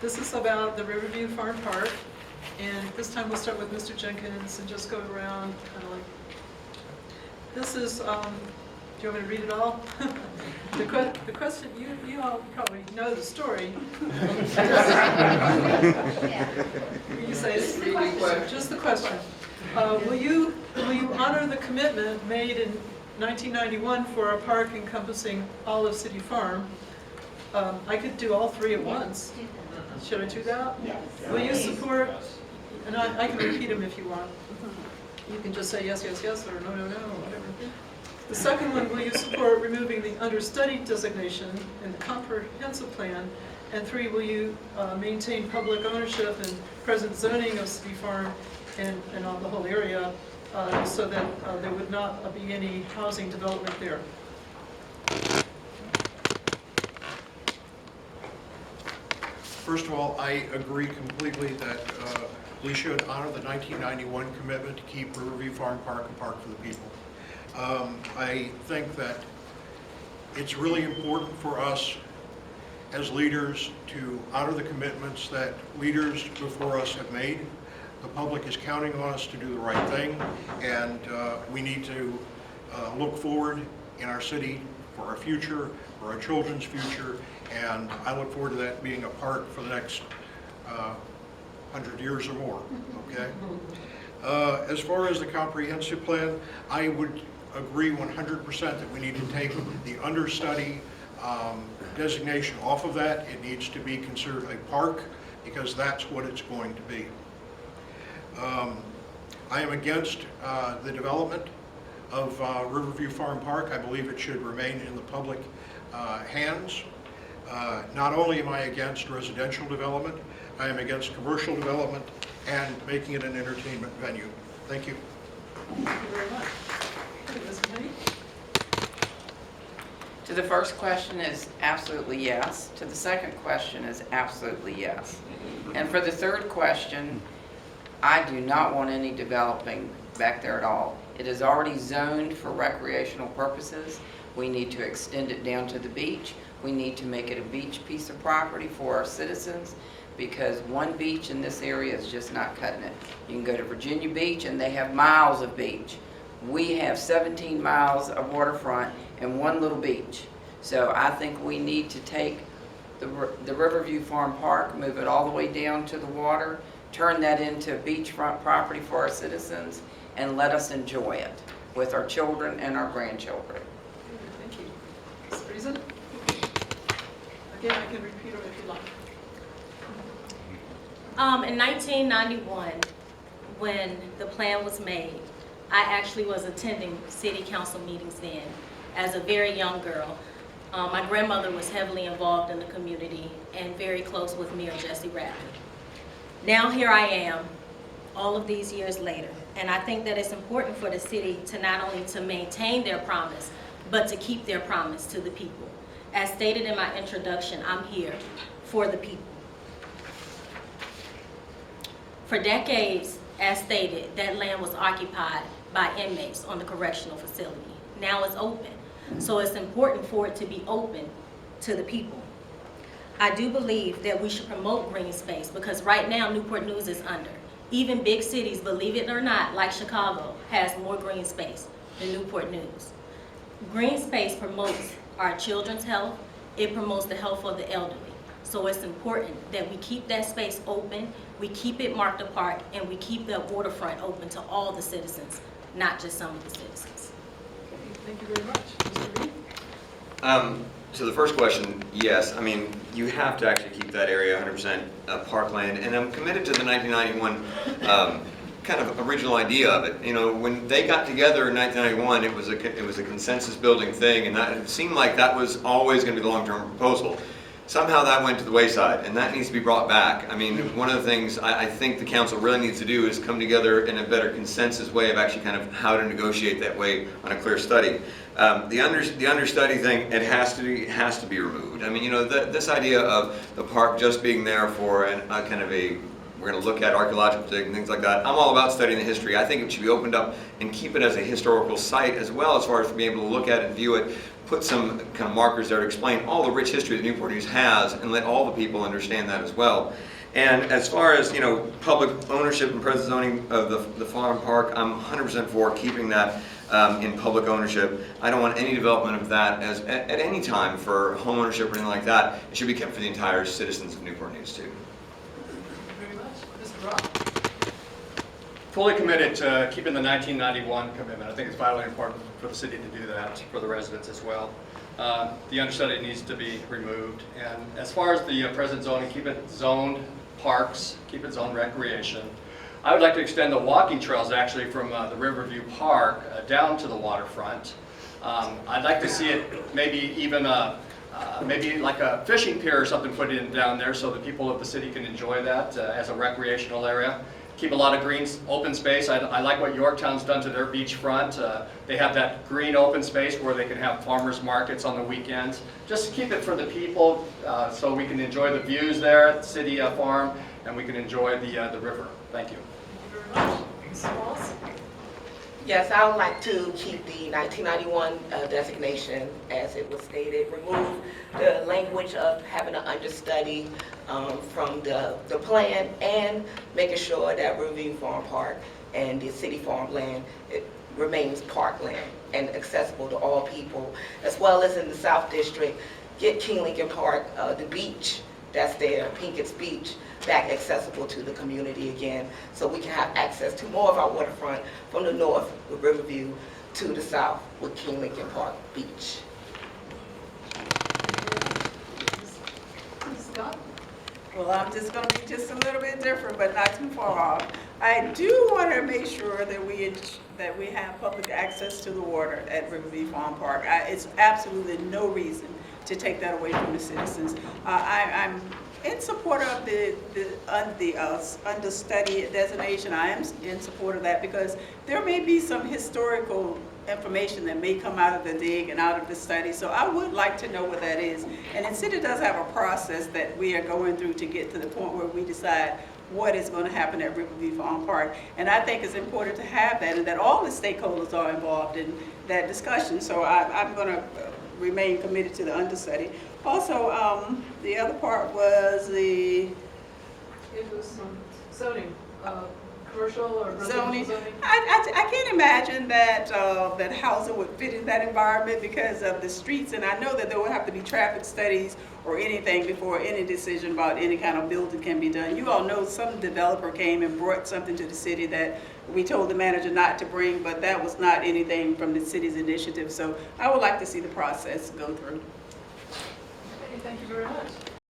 This is about the Riverview Farm Park, and this time we'll start with Mr. Jenkins and just go around kind of like, this is, do you want me to read it all? The question, you all probably know the story. You say it's just the question. Will you honor the commitment made in 1991 for a park encompassing all of City Farm? I could do all three at once. Should I do that? Yes. Will you support, and I can repeat them if you want. You can just say yes, yes, yes, or no, no, no, or whatever. The second one, will you support removing the understudy designation in the comprehensive plan? And three, will you maintain public ownership and present zoning of City Farm and on the whole area so that there would not be any housing development there? First of all, I agree completely that we should honor the 1991 commitment to keep Riverview Farm Park a park for the people. I think that it's really important for us as leaders to honor the commitments that leaders before us have made. The public is counting on us to do the right thing, and we need to look forward in our city for our future, for our children's future, and I look forward to that being a park for the next 100 years or more, okay? As far as the comprehensive plan, I would agree 100% that we need to take the understudy designation off of that. It needs to be considered a park because that's what it's going to be. I am against the development of Riverview Farm Park. I believe it should remain in the public hands. Not only am I against residential development, I am against commercial development and making it an entertainment venue. Thank you. Thank you very much. Ms. Penny? To the first question is absolutely yes. To the second question is absolutely yes. And for the third question, I do not want any developing back there at all. It is already zoned for recreational purposes. We need to extend it down to the beach. We need to make it a beach piece of property for our citizens because one beach in this area is just not cutting it. You can go to Virginia Beach and they have miles of beach. We have 17 miles of waterfront and one little beach. So I think we need to take the Riverview Farm Park, move it all the way down to the water, turn that into beachfront property for our citizens, and let us enjoy it with our children and our grandchildren. Thank you. Ms. Reason? Again, I can repeat it if you like. In 1991, when the plan was made, I actually was attending city council meetings then as a very young girl. My grandmother was heavily involved in the community and very close with Mayor Jesse Radley. Now here I am, all of these years later, and I think that it's important for the city to not only to maintain their promise, but to keep their promise to the people. As stated in my introduction, I'm here for the people. For decades, as stated, that land was occupied by inmates on the correctional facility. Now it's open, so it's important for it to be open to the people. I do believe that we should promote green space because right now Newport News is under. Even big cities, believe it or not, like Chicago, has more green space than Newport News. Green space promotes our children's health, it promotes the health of the elderly. So it's important that we keep that space open, we keep it marked apart, and we keep the waterfront open to all the citizens, not just some of the citizens. Thank you very much. Mr. Reed? To the first question, yes. I mean, you have to actually keep that area 100% parkland, and I'm committed to the 1991 kind of original idea of it. You know, when they got together in 1991, it was a consensus building thing, and it seemed like that was always going to be the long-term proposal. Somehow that went to the wayside, and that needs to be brought back. I mean, one of the things I think the council really needs to do is come together in a better consensus way of actually kind of how to negotiate that way on a clear study. The understudy thing, it has to be removed. I mean, you know, this idea of the park just being there for kind of we're going to look at archaeological digging, things like that. I'm all about studying the history. I think it should be opened up and keep it as a historical site as well, as far as being able to look at it and view it. put some kind of markers there to explain all the rich history that Newport News has and let all the people understand that as well. And as far as, you know, public ownership and present zoning of the farm park, I'm 100% for keeping that in public ownership. I don't want any development of that at any time for home ownership or anything like that. It should be kept for the entire citizens of Newport News too. Thank you very much. Mr. Rock? Fully committed to keeping the 1991 commitment. I think it's vitally important for the city to do that, for the residents as well. The understudy needs to be removed. And as far as the present zoning, keep it zoned parks, keep it zoned recreation. I would like to extend the walking trails actually from the Riverview Park down to the waterfront. I'd like to see it maybe even maybe like a fishing pier or something put in down there so the people of the city can enjoy that as a recreational area. Keep a lot of green open space. I like what Yorktown's done to their beachfront. They have that green open space where they can have farmers markets on the weekends. Just keep it for the people so we can enjoy the views there at the city farm and we can enjoy the river. Thank you. Thank you very much. Ms. Walls? Yes, I would like to keep the 1991 designation as it was stated, remove the language of having an understudy from the plan, and making sure that Riverview Farm Park and the city farmland remains parkland and accessible to all people, as well as in the South District, get King Lincoln Park, the beach that's there, Pinkett's Beach, back accessible to the community again, so we can have access to more of our waterfront from the north with Riverview to the south with King Lincoln Park Beach. Ms. Scott? Well, I'm just going to be just a little bit different, but not too far off. I do want to make sure that we have public access to the water at Riverview Farm Park. It's absolutely no reason to take that away from the citizens. I'm in support of the understudy designation. I am in support of that because there may be some historical information that may come out of the dig and out of the study. So I would like to know what that is. And the city does have a process that we are going through to get to the point where we decide what is going to happen at Riverview Farm Park. And I think it's important to have that and that all the stakeholders are involved in that discussion. So I'm going to remain committed to the understudy. Also, the other part was It was zoning, commercial or residential zoning. zoning. I can't imagine that that housing would fit in that environment because of the streets, and I know that there will have to be traffic studies or anything before any decision about any kind of building can be done. You all know some developer came and brought something to the city that we told the manager not to bring, but that was not anything from the city's initiative. So I would like to see the process go through. Okay, thank you very much.